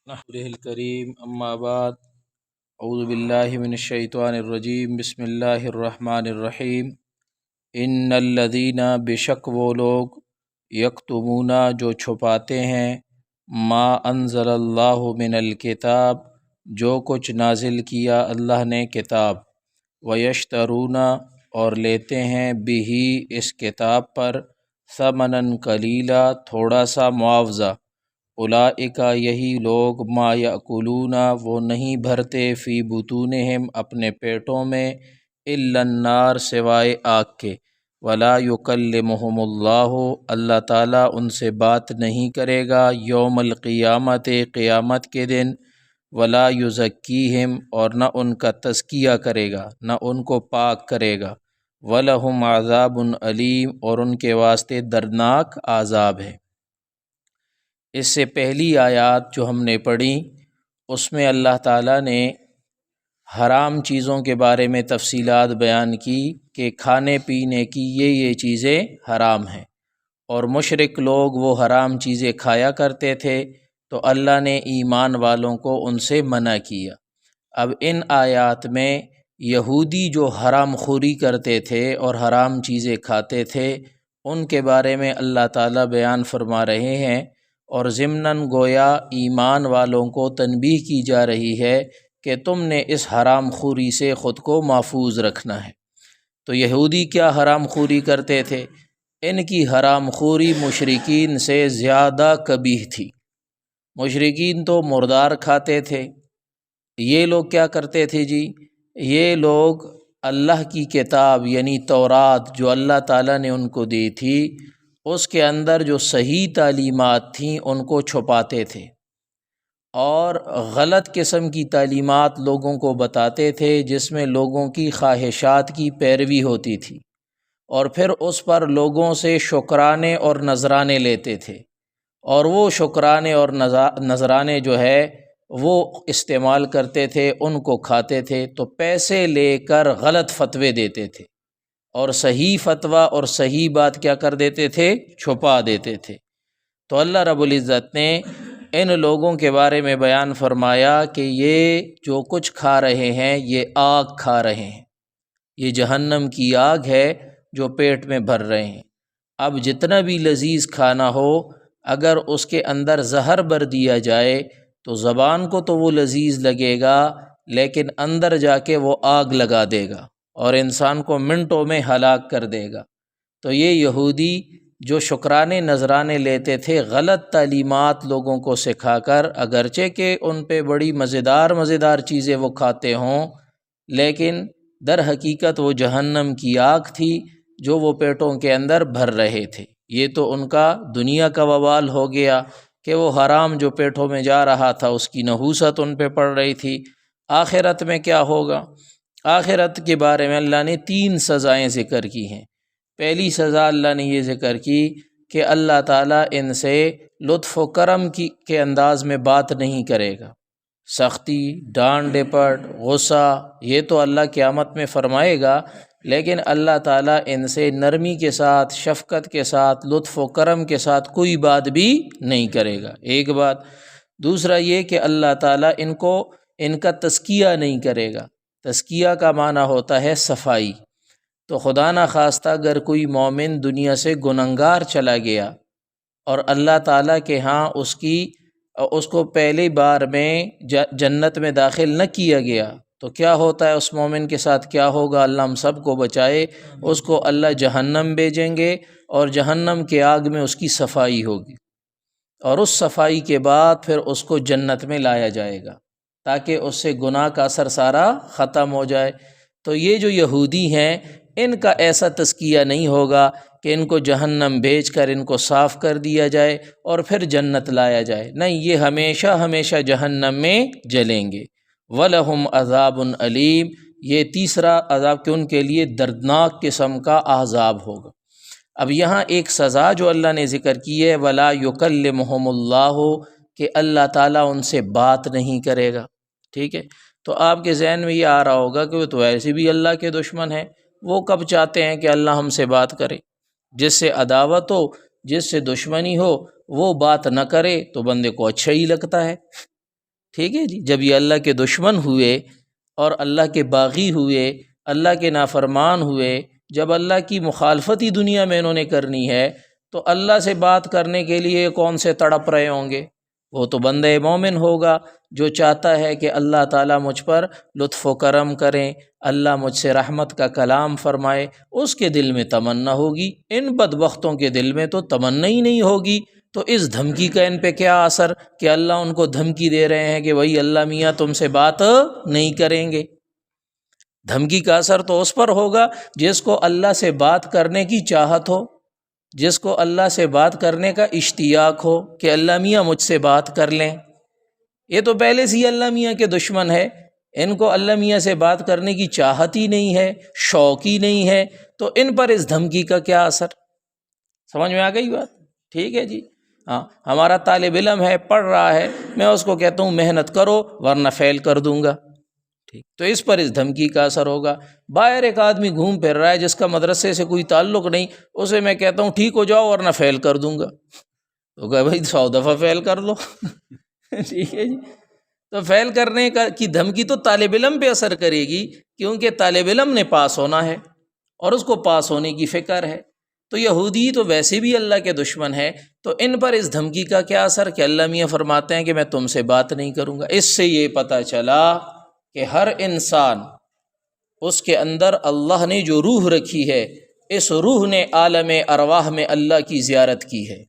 نحمده الکریم اما بعد اعوذ باللہ من الشیطان الرجیم بسم اللہ الرحمن الرحیم ان الذین بشک وہ لوگ یکتمون جو چھپاتے ہیں ما انزل اللہ من الکتاب جو کچھ نازل کیا اللہ نے کتاب ویشترون اور لیتے ہیں بہی اس کتاب پر ثمناً قلیلا تھوڑا سا معاوضہ اولئک یہی لوگ ما یأکلون وہ نہیں بھرتے فی بطونہم اپنے پیٹوں میں الا النار سوائے آگ کے ولا یکلمہم اللہ اللہ تعالیٰ ان سے بات نہیں کرے گا یوم القیامت قیامت کے دن ولا یزکیہم اور نہ ان کا تزکیہ کرے گا نہ ان کو پاک کرے گا ولہم عذاب علیم اور ان کے واسطے دردناک عذاب ہے۔ اس سے پہلی آیات جو ہم نے پڑھی اس میں اللہ تعالیٰ نے حرام چیزوں کے بارے میں تفصیلات بیان کی کہ کھانے پینے کی یہ چیزیں حرام ہیں، اور مشرک لوگ وہ حرام چیزیں کھایا کرتے تھے تو اللہ نے ایمان والوں کو ان سے منع کیا۔ اب ان آیات میں یہودی جو حرام خوری کرتے تھے اور حرام چیزیں کھاتے تھے ان کے بارے میں اللہ تعالیٰ بیان فرما رہے ہیں، اور ضمناً گویا ایمان والوں کو تنبیہ کی جا رہی ہے کہ تم نے اس حرام خوری سے خود کو محفوظ رکھنا ہے۔ تو یہودی کیا حرام خوری کرتے تھے؟ ان کی حرام خوری مشرکین سے زیادہ قبیح تھی۔ مشرکین تو مردار کھاتے تھے، یہ لوگ کیا کرتے تھے جی؟ یہ لوگ اللہ کی کتاب یعنی تورات جو اللہ تعالیٰ نے ان کو دی تھی اس کے اندر جو صحیح تعلیمات تھیں ان کو چھپاتے تھے، اور غلط قسم کی تعلیمات لوگوں کو بتاتے تھے جس میں لوگوں کی خواہشات کی پیروی ہوتی تھی، اور پھر اس پر لوگوں سے شکرانے اور نذرانے لیتے تھے، اور وہ شکرانے اور نذرانے جو ہے وہ استعمال کرتے تھے، ان کو کھاتے تھے، تو پیسے لے کر غلط فتوے دیتے تھے، اور صحیح فتویٰ اور صحیح بات کیا کر دیتے تھے؟ چھپا دیتے تھے۔ تو اللہ رب العزت نے ان لوگوں کے بارے میں بیان فرمایا کہ یہ جو کچھ کھا رہے ہیں یہ آگ کھا رہے ہیں، یہ جہنم کی آگ ہے جو پیٹ میں بھر رہے ہیں۔ اب جتنا بھی لذیذ کھانا ہو اگر اس کے اندر زہر بھر دیا جائے تو زبان کو تو وہ لذیذ لگے گا لیکن اندر جا کے وہ آگ لگا دے گا اور انسان کو منٹوں میں ہلاک کر دے گا۔ تو یہ یہودی جو شکرانے نذرانے لیتے تھے غلط تعلیمات لوگوں کو سکھا کر، اگرچہ کہ ان پہ بڑی مزیدار چیزیں وہ کھاتے ہوں لیکن در حقیقت وہ جہنم کی آگ تھی جو وہ پیٹوں کے اندر بھر رہے تھے۔ یہ تو ان کا دنیا کا وبال ہو گیا کہ وہ حرام جو پیٹوں میں جا رہا تھا اس کی نحوست ان پہ پڑ رہی تھی۔ آخرت میں کیا ہوگا؟ آخرت کے بارے میں اللہ نے 3 سزائیں ذکر کی ہیں۔ پہلی سزا اللہ نے یہ ذکر کی کہ اللہ تعالیٰ ان سے لطف و کرم کے انداز میں بات نہیں کرے گا، سختی، ڈانٹ ڈپٹ، غصہ یہ تو اللہ قیامت میں فرمائے گا، لیکن اللہ تعالیٰ ان سے نرمی کے ساتھ، شفقت کے ساتھ، لطف و کرم کے ساتھ کوئی بات بھی نہیں کرے گا، ایک بات۔ دوسرا یہ کہ اللہ تعالیٰ ان کا تزکیہ نہیں کرے گا۔ تزکیہ کا معنی ہوتا ہے صفائی۔ تو خدا نخواستہ اگر کوئی مومن دنیا سے گنہگار چلا گیا اور اللہ تعالیٰ کے ہاں اس کو پہلی بار میں جنت میں داخل نہ کیا گیا تو کیا ہوتا ہے؟ اس مومن کے ساتھ کیا ہوگا؟ اللہ ہم سب کو بچائے، اس کو اللہ جہنم بھیجیں گے اور جہنم کے آگ میں اس کی صفائی ہوگی، اور اس صفائی کے بعد پھر اس کو جنت میں لایا جائے گا تاکہ اس سے گناہ کا اثر سارا ختم ہو جائے۔ تو یہ جو یہودی ہیں ان کا ایسا تزکیہ نہیں ہوگا کہ ان کو جہنم بھیج کر ان کو صاف کر دیا جائے اور پھر جنت لایا جائے، نہیں، یہ ہمیشہ جہنم میں جلیں گے۔ وَلَهُمْ عَذَابٌ عَلِيمٌ، یہ تیسرا عذاب کہ ان کے لیے دردناک قسم کا عذاب ہوگا۔ اب یہاں ایک سزا جو اللہ نے ذکر کی ہے وَلَا يُكَلِّمُهُمُ اللَّهُ، کہ اللہ تعالیٰ ان سے بات نہیں کرے گا، ٹھیک ہے؟ تو آپ کے ذہن میں یہ آ رہا ہوگا کہ وہ تو ایسے بھی اللہ کے دشمن ہیں، وہ کب چاہتے ہیں کہ اللہ ہم سے بات کرے؟ جس سے عداوت ہو، جس سے دشمنی ہو، وہ بات نہ کرے تو بندے کو اچھا ہی لگتا ہے۔ ٹھیک ہے جی، جب یہ اللہ کے دشمن ہوئے اور اللہ کے باغی ہوئے، اللہ کے نافرمان ہوئے، جب اللہ کی مخالفت ہی دنیا میں انہوں نے کرنی ہے، تو اللہ سے بات کرنے کے لیے کون سے تڑپ رہے ہوں گے؟ وہ تو بندہ مومن ہوگا جو چاہتا ہے کہ اللہ تعالیٰ مجھ پر لطف و کرم کریں، اللہ مجھ سے رحمت کا کلام فرمائے، اس کے دل میں تمنا ہوگی۔ ان بدبختوں کے دل میں تو تمنا ہی نہیں ہوگی، تو اس دھمکی کا ان پہ کیا اثر کہ اللہ ان کو دھمکی دے رہے ہیں کہ بھائی اللہ میاں تم سے بات نہیں کریں گے۔ دھمکی کا اثر تو اس پر ہوگا جس کو اللہ سے بات کرنے کی چاہت ہو، جس کو اللہ سے بات کرنے کا اشتیاق ہو کہ اللہ میاں مجھ سے بات کر لیں۔ یہ تو پہلے سے ہی اللہ میاں کے دشمن ہے، ان کو اللہ میاں سے بات کرنے کی چاہت ہی نہیں ہے، شوق ہی نہیں ہے، تو ان پر اس دھمکی کا کیا اثر؟ سمجھ میں آ گئی بات؟ ٹھیک ہے جی۔ ہاں، ہمارا طالب علم ہے، پڑھ رہا ہے، میں اس کو کہتا ہوں محنت کرو ورنہ فیل کر دوں گا، ٹھیک، تو اس پر اس دھمکی کا اثر ہوگا۔ باہر ایک آدمی گھوم پھر رہا ہے جس کا مدرسے سے کوئی تعلق نہیں، اسے میں کہتا ہوں ٹھیک ہو جاؤ ورنہ فیل کر دوں گا، تو کہ بھائی 100 دفعہ فیل کر لو ٹھیک ہے جی۔ تو فیل کرنے کی دھمکی تو طالب علم پہ اثر کرے گی، کیونکہ طالب علم نے پاس ہونا ہے اور اس کو پاس ہونے کی فکر ہے۔ تو یہودی تو ویسے بھی اللہ کے دشمن ہے، تو ان پر اس دھمکی کا کیا اثر کہ اللہ میاں فرماتے ہیں کہ میں تم سے بات نہیں کروں گا۔ اس سے یہ پتہ چلا کہ ہر انسان، اس کے اندر اللہ نے جو روح رکھی ہے، اس روح نے عالم ارواح میں اللہ کی زیارت کی ہے،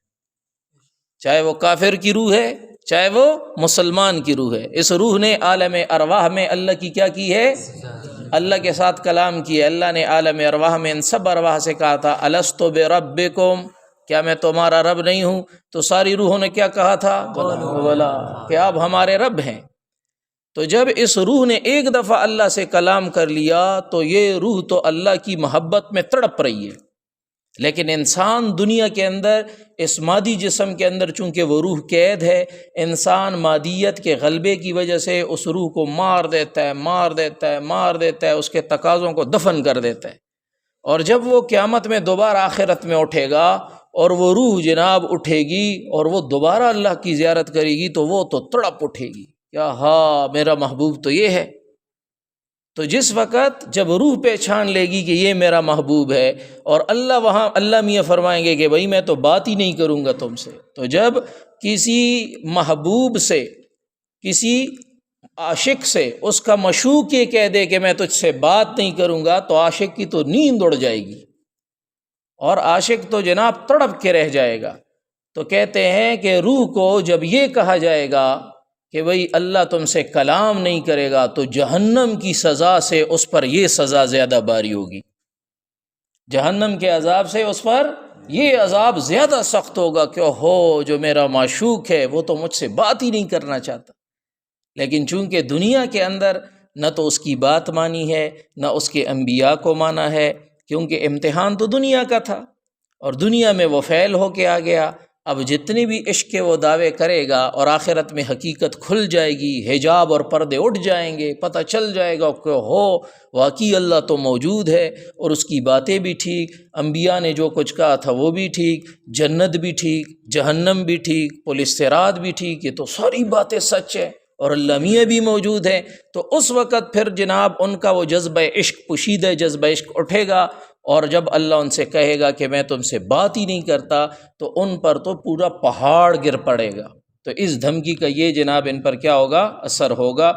چاہے وہ کافر کی روح ہے چاہے وہ مسلمان کی روح ہے، اس روح نے عالم ارواح میں اللہ کی کیا کی ہے؟ اللہ کے ساتھ کلام کیا۔ اللہ نے عالم ارواح میں ان سب ارواح سے کہا تھا الست بربکم، کیا میں تمہارا رب نہیں ہوں؟ تو ساری روحوں نے کیا کہا تھا؟ بلا، کہ آپ ہمارے رب ہیں۔ تو جب اس روح نے ایک دفعہ اللہ سے کلام کر لیا تو یہ روح تو اللہ کی محبت میں تڑپ رہی ہے، لیکن انسان دنیا کے اندر اس مادی جسم کے اندر چونکہ وہ روح قید ہے، انسان مادیت کے غلبے کی وجہ سے اس روح کو مار دیتا ہے، اس کے تقاضوں کو دفن کر دیتا ہے، اور جب وہ قیامت میں دوبارہ آخرت میں اٹھے گا اور وہ روح جناب اٹھے گی اور وہ دوبارہ اللہ کی زیارت کرے گی تو وہ تو تڑپ اٹھے گی، کیا ہاں میرا محبوب تو یہ ہے۔ تو جس وقت جب روح پہچان لے گی کہ یہ میرا محبوب ہے، اور اللہ میاں فرمائیں گے کہ بھائی میں تو بات ہی نہیں کروں گا تم سے، تو جب کسی محبوب سے، کسی عاشق سے اس کا مشوق یہ کہہ دے کہ میں تجھ سے بات نہیں کروں گا، تو عاشق کی تو نیند اڑ جائے گی اور عاشق تو جناب تڑپ کے رہ جائے گا۔ تو کہتے ہیں کہ روح کو جب یہ کہا جائے گا کہ بھئی اللہ تم سے کلام نہیں کرے گا، تو جہنم کی سزا سے اس پر یہ سزا زیادہ باری ہوگی، جہنم کے عذاب سے اس پر یہ عذاب زیادہ سخت ہوگا کہ ہو جو میرا معشوق ہے وہ تو مجھ سے بات ہی نہیں کرنا چاہتا۔ لیکن چونکہ دنیا کے اندر نہ تو اس کی بات مانی ہے نہ اس کے انبیاء کو مانا ہے، کیونکہ امتحان تو دنیا کا تھا اور دنیا میں وہ فیل ہو کے آ گیا۔ اب جتنے بھی عشق کے وہ دعوے کرے گا اور آخرت میں حقیقت کھل جائے گی، حجاب اور پردے اٹھ جائیں گے، پتہ چل جائے گا کہ ہو واقعی اللہ تو موجود ہے اور اس کی باتیں بھی ٹھیک، انبیاء نے جو کچھ کہا تھا وہ بھی ٹھیک، جنت بھی ٹھیک، جہنم بھی ٹھیک، پل صراط بھی ٹھیک، یہ تو ساری باتیں سچ ہیں اور اللہ میاں بھی موجود ہیں۔ تو اس وقت پھر جناب ان کا وہ جذبہ عشق پوشیدہ جذبہ عشق اٹھے گا، اور جب اللہ ان سے کہے گا کہ میں تم سے بات ہی نہیں کرتا تو ان پر تو پورا پہاڑ گر پڑے گا۔ تو اس دھمکی کا یہ جناب ان پر کیا ہوگا؟ اثر ہوگا،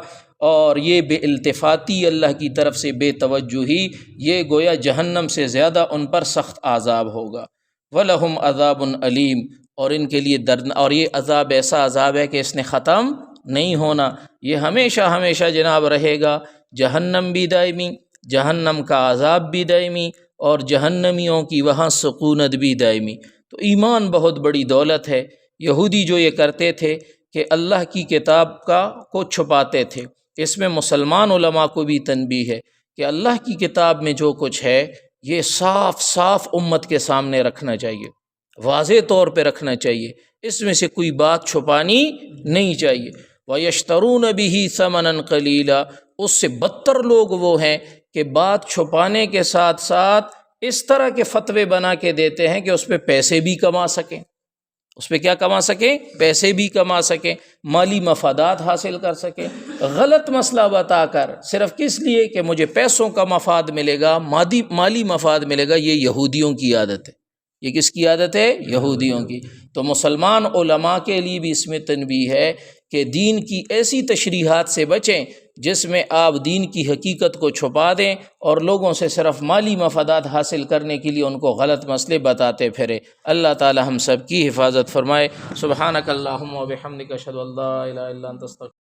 اور یہ بے التفاتی، اللہ کی طرف سے بے توجہی، یہ گویا جہنم سے زیادہ ان پر سخت عذاب ہوگا۔ وَلَهُمْ عَذَابٌ عَلِيمٌ، اور ان کے لیے درد، اور یہ عذاب ایسا عذاب ہے کہ اس نے ختم نہیں ہونا، یہ ہمیشہ ہمیشہ جناب رہے گا۔ جہنم بھی دائمی، جہنم کا عذاب بھی دائمی، اور جہنمیوں کی وہاں سکونت بھی دائمی۔ تو ایمان بہت بڑی دولت ہے۔ یہودی جو یہ کرتے تھے کہ اللہ کی کتاب کو چھپاتے تھے، اس میں مسلمان علماء کو بھی تنبیہ ہے کہ اللہ کی کتاب میں جو کچھ ہے یہ صاف صاف امت کے سامنے رکھنا چاہیے، واضح طور پہ رکھنا چاہیے، اس میں سے کوئی بات چھپانی نہیں چاہیے۔ وَيَشْتَرُونَ بِهِ ثَمَنًا قَلِيلًا، اس سے بدتر لوگ وہ ہیں کہ بات چھپانے کے ساتھ ساتھ اس طرح کے فتوے بنا کے دیتے ہیں کہ اس پہ پیسے بھی کما سکیں، اس پہ کیا کما سکیں؟ پیسے بھی کما سکیں، مالی مفادات حاصل کر سکیں۔ غلط مسئلہ بتا کر صرف کس لیے کہ مجھے پیسوں کا مفاد ملے گا، مالی مفاد ملے گا، یہ یہودیوں کی عادت ہے۔ یہ کس کی عادت ہے؟ یہودیوں کی۔ تو مسلمان علماء کے لیے بھی اس میں تنبیہ ہے کہ دین کی ایسی تشریحات سے بچیں جس میں آپ دین کی حقیقت کو چھپا دیں اور لوگوں سے صرف مالی مفادات حاصل کرنے کے لیے ان کو غلط مسئلے بتاتے پھرے۔ اللہ تعالی ہم سب کی حفاظت فرمائے۔ سبحانک اللہم و بحمدک، اشہد ان لا الہ الا انت، استغفرک۔